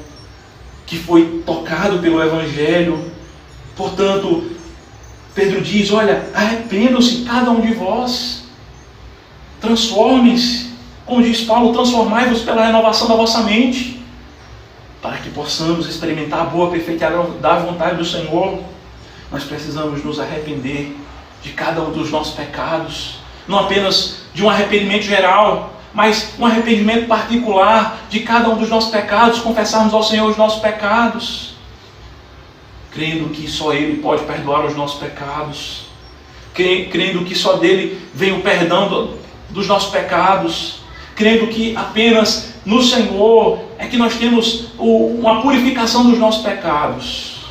que foi tocado pelo Evangelho. Portanto, Pedro diz, olha, arrependam-se cada um de vós. Transformem-se. Como diz Paulo, transformai-vos pela renovação da vossa mente, para que possamos experimentar a boa, perfeita e agradável vontade do Senhor. Nós precisamos nos arrepender de cada um dos nossos pecados. Não apenas de um arrependimento geral, mas um arrependimento particular de cada um dos nossos pecados, confessarmos ao Senhor os nossos pecados, crendo que só Ele pode perdoar os nossos pecados, crendo que só dele vem o perdão dos nossos pecados, crendo que apenas no Senhor é que nós temos uma purificação dos nossos pecados.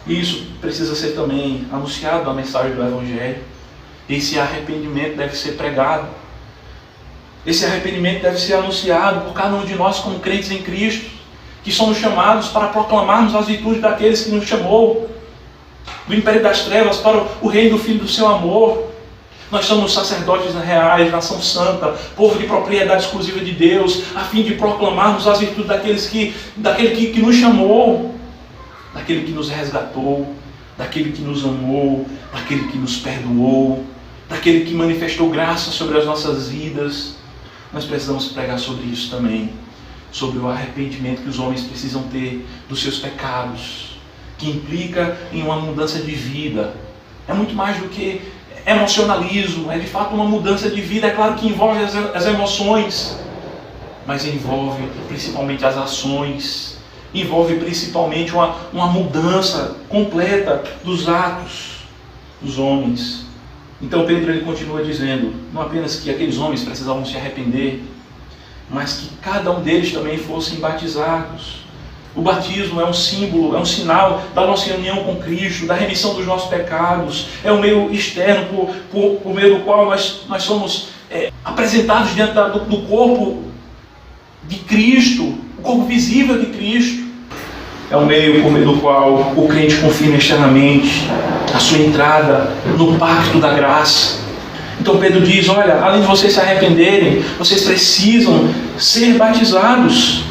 E isso precisa ser também anunciado na mensagem do Evangelho. Esse arrependimento deve ser pregado. Esse arrependimento deve ser anunciado por cada um de nós como crentes em Cristo, que somos chamados para proclamarmos as virtudes daqueles que nos chamou, do império das trevas para o reino do Filho do seu amor. Nós somos sacerdotes reais, nação santa, povo de propriedade exclusiva de Deus, a fim de proclamarmos as virtudes daquele que nos chamou, daquele que nos resgatou, daquele que nos amou, daquele que nos perdoou, daquele que manifestou graça sobre as nossas vidas. Nós precisamos pregar sobre isso também, sobre o arrependimento que os homens precisam ter dos seus pecados, que implica em uma mudança de vida. É muito mais do que emocionalismo, é de fato uma mudança de vida. É claro que envolve as emoções, mas envolve principalmente as ações, envolve principalmente uma mudança completa dos atos dos homens. Então Pedro ele continua dizendo, não apenas que aqueles homens precisavam se arrepender, mas que cada um deles também fossem batizados. O batismo é um símbolo, é um sinal da nossa união com Cristo, da remissão dos nossos pecados. É um meio externo por meio do qual nós somos apresentados diante do corpo de Cristo, o corpo visível de Cristo. É um meio por meio do qual o crente confirma externamente a sua entrada no pacto da graça. Então Pedro diz, olha, além de vocês se arrependerem, vocês precisam ser batizados.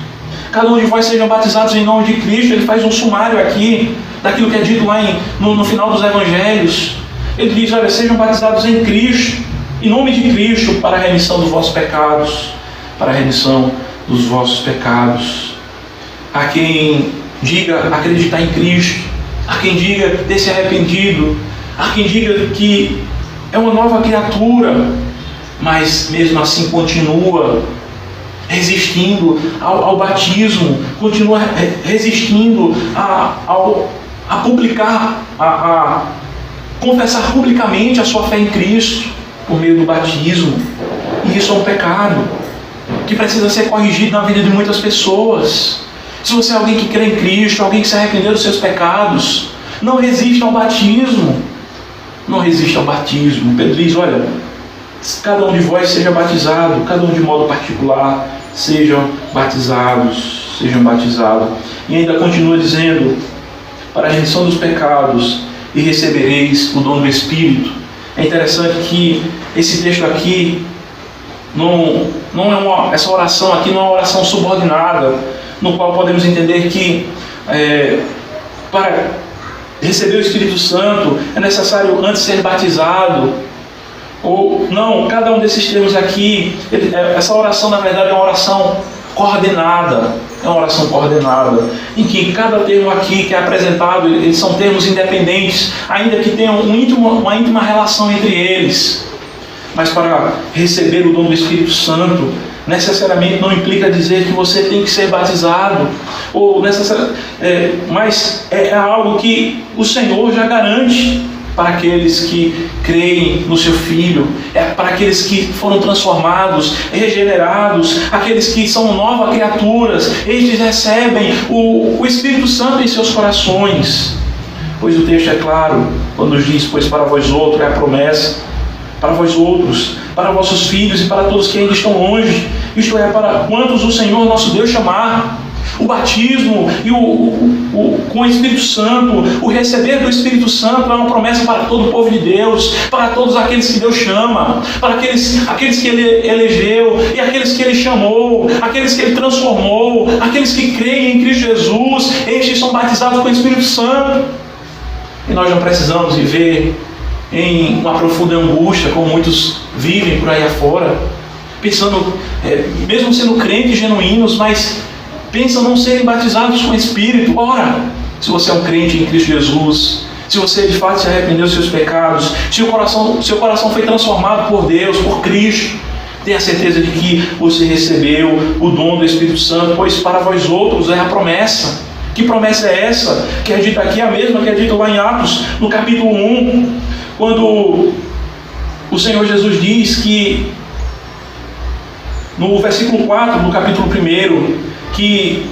Cada um de vós sejam batizados em nome de Cristo. Ele faz um sumário aqui, daquilo que é dito lá no final dos Evangelhos. Ele diz, olha, sejam batizados em Cristo, em nome de Cristo, para a remissão dos vossos pecados, para a remissão dos vossos pecados. Há quem diga acreditar em Cristo, há quem diga ter se arrependido, há quem diga que é uma nova criatura, mas mesmo assim continua resistindo ao batismo, continua resistindo a publicar, a confessar publicamente a sua fé em Cristo por meio do batismo. E isso é um pecado que precisa ser corrigido na vida de muitas pessoas. Se você é alguém que crê em Cristo, alguém que se arrependeu dos seus pecados, não resista ao batismo. Não resista ao batismo. Pedro diz, olha, cada um de vós seja batizado, cada um de modo particular, sejam batizados. E ainda continua dizendo, para a remissão dos pecados, e recebereis o dom do Espírito. É interessante que esse texto aqui, essa oração aqui não é uma oração subordinada, no qual podemos entender que para receber o Espírito Santo é necessário antes ser batizado. Ou não, cada um desses termos aqui, essa oração na verdade é uma oração coordenada. É uma oração coordenada, em que cada termo aqui que é apresentado, eles são termos independentes, ainda que tenham uma íntima relação entre eles. Mas para receber o dom do Espírito Santo, necessariamente não implica dizer que você tem que ser batizado, mas é algo que o Senhor já garante para aqueles que creem no seu Filho, para aqueles que foram transformados, regenerados, aqueles que são novas criaturas. Eles recebem o Espírito Santo em seus corações. Pois o texto é claro, quando diz, pois para vós outros, é a promessa, para vós outros, para vossos filhos e para todos que ainda estão longe, isto é, para quantos o Senhor nosso Deus chamar. O batismo e com o Espírito Santo, o receber do Espírito Santo é uma promessa para todo o povo de Deus, para todos aqueles que Deus chama, para aqueles que Ele elegeu e aqueles que Ele chamou, aqueles que Ele transformou, aqueles que creem em Cristo Jesus. Estes são batizados com o Espírito Santo. E nós não precisamos viver em uma profunda angústia, como muitos vivem por aí afora, pensando, mesmo sendo crentes genuínos, mas pensam não serem batizados com o Espírito. Ora, se você é um crente em Cristo Jesus, se você de fato se arrependeu dos seus pecados, se seu coração foi transformado por Deus, por Cristo, tenha certeza de que você recebeu o dom do Espírito Santo, pois para vós outros é a promessa. Que promessa é essa? Que é dita aqui, a mesma que é dita lá em Atos, no capítulo 1, quando o Senhor Jesus diz que, no versículo 4 do capítulo 1, que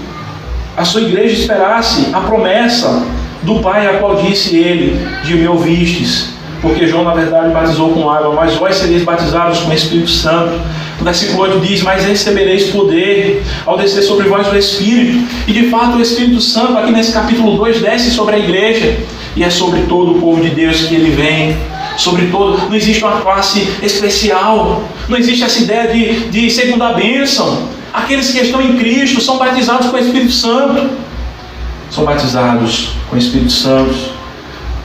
a sua igreja esperasse a promessa do Pai, a qual disse ele, de me ouvistes, porque João na verdade batizou com água, mas vós sereis batizados com o Espírito Santo. O versículo 8 diz, mas recebereis poder ao descer sobre vós o Espírito. E de fato o Espírito Santo aqui nesse capítulo 2 desce sobre a igreja, e é sobre todo o povo de Deus que ele vem. Sobre todo, não existe uma classe especial, não existe essa ideia de segunda bênção. Aqueles que estão em Cristo são batizados com o Espírito Santo. São batizados com o Espírito Santo.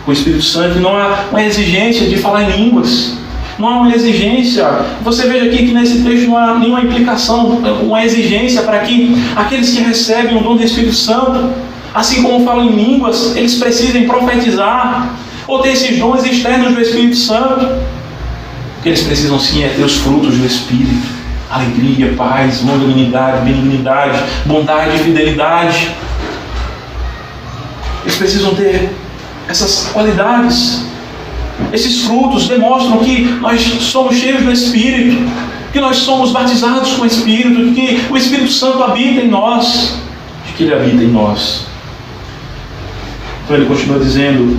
Com o Espírito Santo, e não há uma exigência de falar em línguas. Não há uma exigência. Você veja aqui que nesse texto não há nenhuma implicação, uma exigência para que aqueles que recebem o dom do Espírito Santo, assim como falam em línguas, eles precisem profetizar ou ter esses dons externos do Espírito Santo. O que eles precisam sim é ter os frutos do Espírito. Alegria, paz, longanimidade, benignidade, bondade e fidelidade. Eles precisam ter essas qualidades. Esses frutos demonstram que nós somos cheios do Espírito, que nós somos batizados com o Espírito, que o Espírito Santo habita em nós, de que Ele habita em nós. Então ele continua dizendo,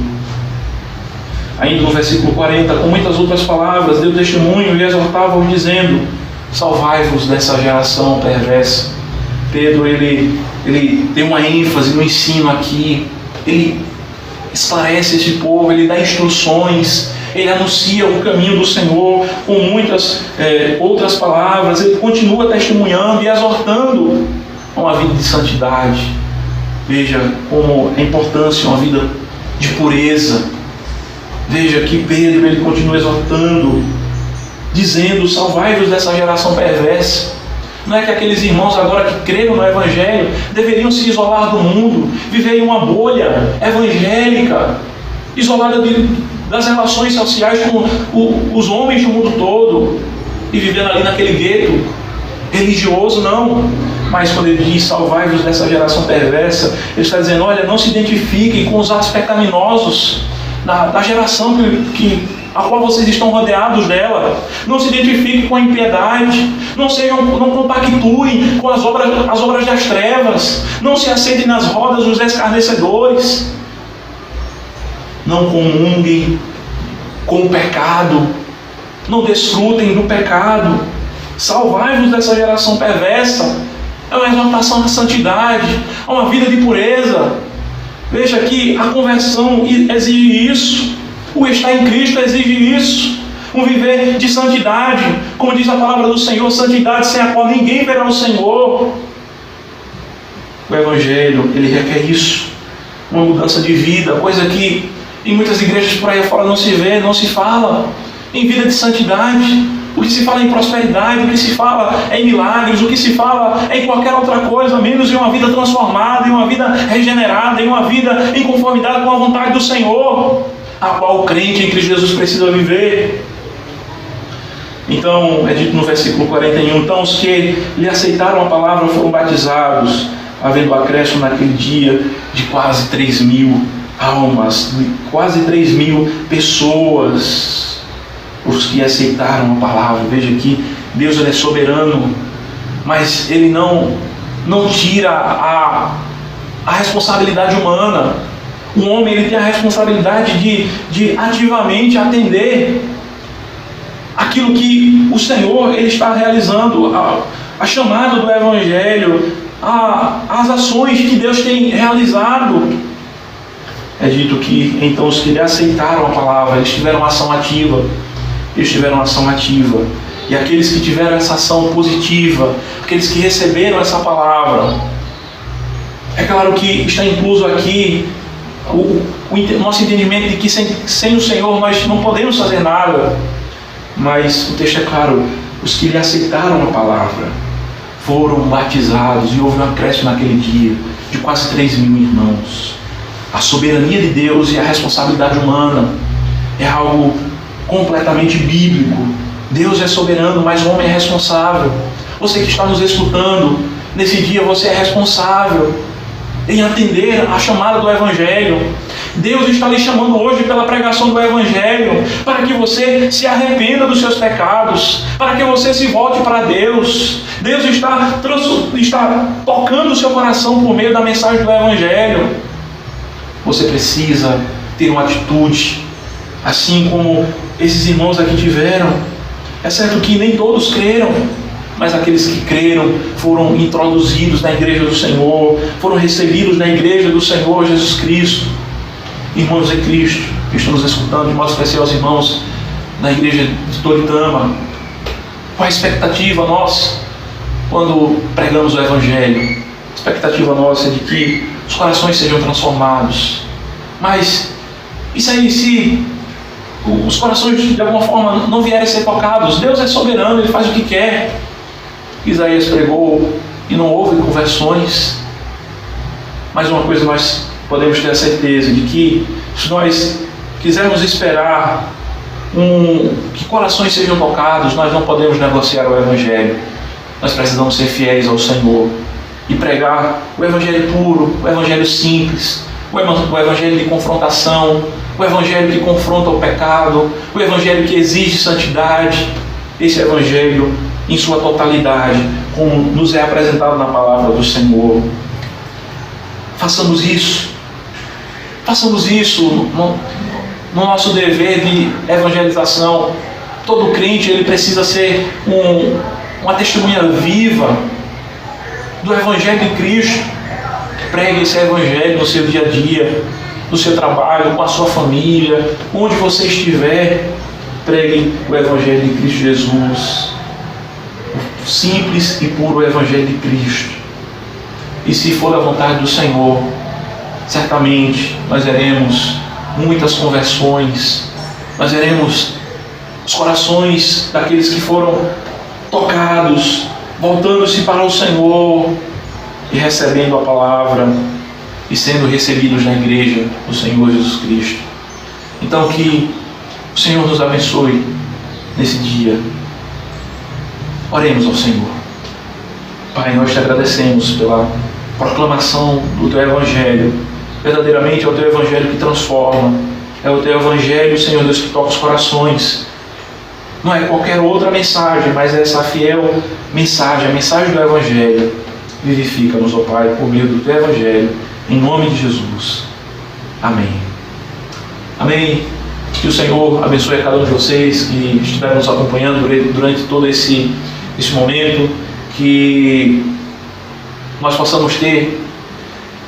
ainda no versículo 40, com muitas outras palavras, deu testemunho e exortava-os dizendo, salvai-vos dessa geração perversa. Pedro, ele tem uma ênfase no ensino aqui, ele esclarece esse povo, ele dá instruções, ele anuncia o caminho do Senhor com muitas outras palavras, ele continua testemunhando e exortando a uma vida de santidade. Veja como é importante uma vida de pureza. Veja que Pedro, ele continua exortando, dizendo, salvai-vos dessa geração perversa. Não é que aqueles irmãos agora que creram no Evangelho deveriam se isolar do mundo, viver em uma bolha evangélica, isolada das relações sociais com os homens do mundo todo e vivendo ali naquele gueto religioso, não. Mas quando ele diz salvai-vos dessa geração perversa, ele está dizendo, olha, não se identifiquem com os atos pecaminosos da geração a qual vocês estão rodeados dela. Não se identifiquem com a impiedade, não compactuem com as obras das trevas, não se aceitem nas rodas dos escarnecedores, não comunguem com o pecado, não desfrutem do pecado. Salvai-vos dessa geração perversa. É uma exortação à santidade, a uma vida de pureza. Veja que a conversão exige isso, o estar em Cristo exige isso, um viver de santidade, como diz a palavra do Senhor, santidade sem a qual ninguém verá o Senhor. O Evangelho, ele requer isso, uma mudança de vida, coisa que em muitas igrejas por aí fora não se vê, não se fala em vida de santidade. O que se fala em prosperidade, o que se fala é em milagres, o que se fala é em qualquer outra coisa, menos em uma vida transformada, em uma vida regenerada, em uma vida em conformidade com a vontade do Senhor, a qual o crente em Cristo Jesus precisa viver. Então, é dito no versículo 41, então os que lhe aceitaram a palavra foram batizados, havendo acréscimo naquele dia de quase 3.000 almas, quase 3.000 pessoas, os que aceitaram a palavra. Veja que Deus, ele é soberano, mas ele não tira a responsabilidade humana. O homem, ele tem a responsabilidade de ativamente atender aquilo que o Senhor, ele está realizando, a chamada do Evangelho, as ações que Deus tem realizado. É dito que então os que lhe aceitaram a palavra, eles tiveram ação ativa. Eles tiveram ação ativa. E aqueles que tiveram essa ação positiva, aqueles que receberam essa palavra, é claro que está incluso aqui o nosso entendimento de que sem o Senhor nós não podemos fazer nada. Mas o texto é claro, os que lhe aceitaram a palavra foram batizados, e houve um acréscimo naquele dia de quase 3.000 irmãos. A soberania de Deus e a responsabilidade humana é algo completamente bíblico. Deus é soberano, mas o homem é responsável. Você que está nos escutando, nesse dia você é responsável em atender a chamada do Evangelho. Deus está lhe chamando hoje pela pregação do Evangelho, para que você se arrependa dos seus pecados, para que você se volte para Deus. Deus está tocando o seu coração por meio da mensagem do Evangelho. Você precisa ter uma atitude, assim como esses irmãos aqui tiveram. É certo que nem todos creram, mas aqueles que creram foram introduzidos na igreja do Senhor, foram recebidos na igreja do Senhor Jesus Cristo. Irmãos em Cristo, que estão nos escutando, de modo especial os irmãos na igreja de Toritama, qual a expectativa nossa quando pregamos o Evangelho? A expectativa nossa é de que os corações sejam transformados. Mas isso aí, se os corações de alguma forma não vierem a ser tocados, Deus é soberano, Ele faz o que quer. Isaías pregou e não houve conversões. Mais uma coisa nós podemos ter a certeza de que, se nós quisermos esperar que corações sejam tocados, nós não podemos negociar o Evangelho. Nós precisamos ser fiéis ao Senhor e pregar o Evangelho puro, o Evangelho simples, o Evangelho de confrontação, o Evangelho que confronta o pecado, o Evangelho que exige santidade. Esse Evangelho em sua totalidade, como nos é apresentado na palavra do Senhor. Façamos isso no nosso dever de evangelização. Todo crente, ele precisa ser uma testemunha viva do Evangelho de Cristo. Pregue esse Evangelho no seu dia a dia, no seu trabalho, com a sua família, onde você estiver. Pregue o Evangelho de Cristo Jesus, o simples e puro Evangelho de Cristo. E se for da vontade do Senhor, certamente nós veremos muitas conversões, nós veremos os corações daqueles que foram tocados voltando-se para o Senhor e recebendo a palavra e sendo recebidos na igreja do Senhor Jesus Cristo. Então que o Senhor nos abençoe nesse dia. Oremos ao Senhor. Pai, nós te agradecemos pela proclamação do Teu Evangelho. Verdadeiramente é o Teu Evangelho que transforma. É o Teu Evangelho, Senhor Deus, que toca os corações. Não é qualquer outra mensagem, mas é essa fiel mensagem, a mensagem do Evangelho. Vivifica-nos, ó Pai, por meio do Teu Evangelho, em nome de Jesus. Amém. Amém. Que o Senhor abençoe a cada um de vocês que estiveram nos acompanhando durante todo esse momento, que nós possamos ter,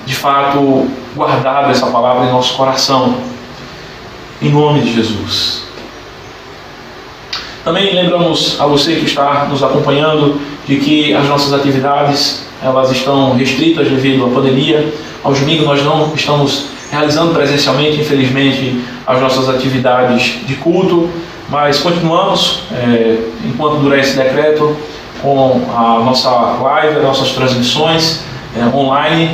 de fato, guardado essa palavra em nosso coração, em nome de Jesus. Também lembramos a você que está nos acompanhando de que as nossas atividades elas estão restritas devido à pandemia. Aos domingos nós não estamos realizando presencialmente, infelizmente, as nossas atividades de culto, mas continuamos, enquanto durar esse decreto, com a nossa live, as nossas transmissões online.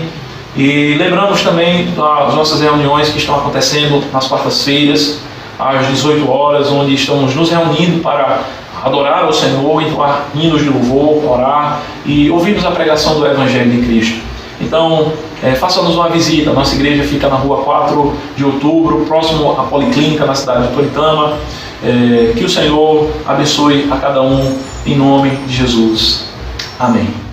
E lembramos também das nossas reuniões que estão acontecendo nas quartas-feiras, às 18 horas, onde estamos nos reunindo para adorar ao Senhor, entoar hinos de louvor, orar e ouvirmos a pregação do Evangelho de Cristo. Então, faça-nos uma visita. Nossa igreja fica na rua 4 de outubro, próximo à Policlínica, na cidade de Toritama. Que o Senhor abençoe a cada um, em nome de Jesus. Amém.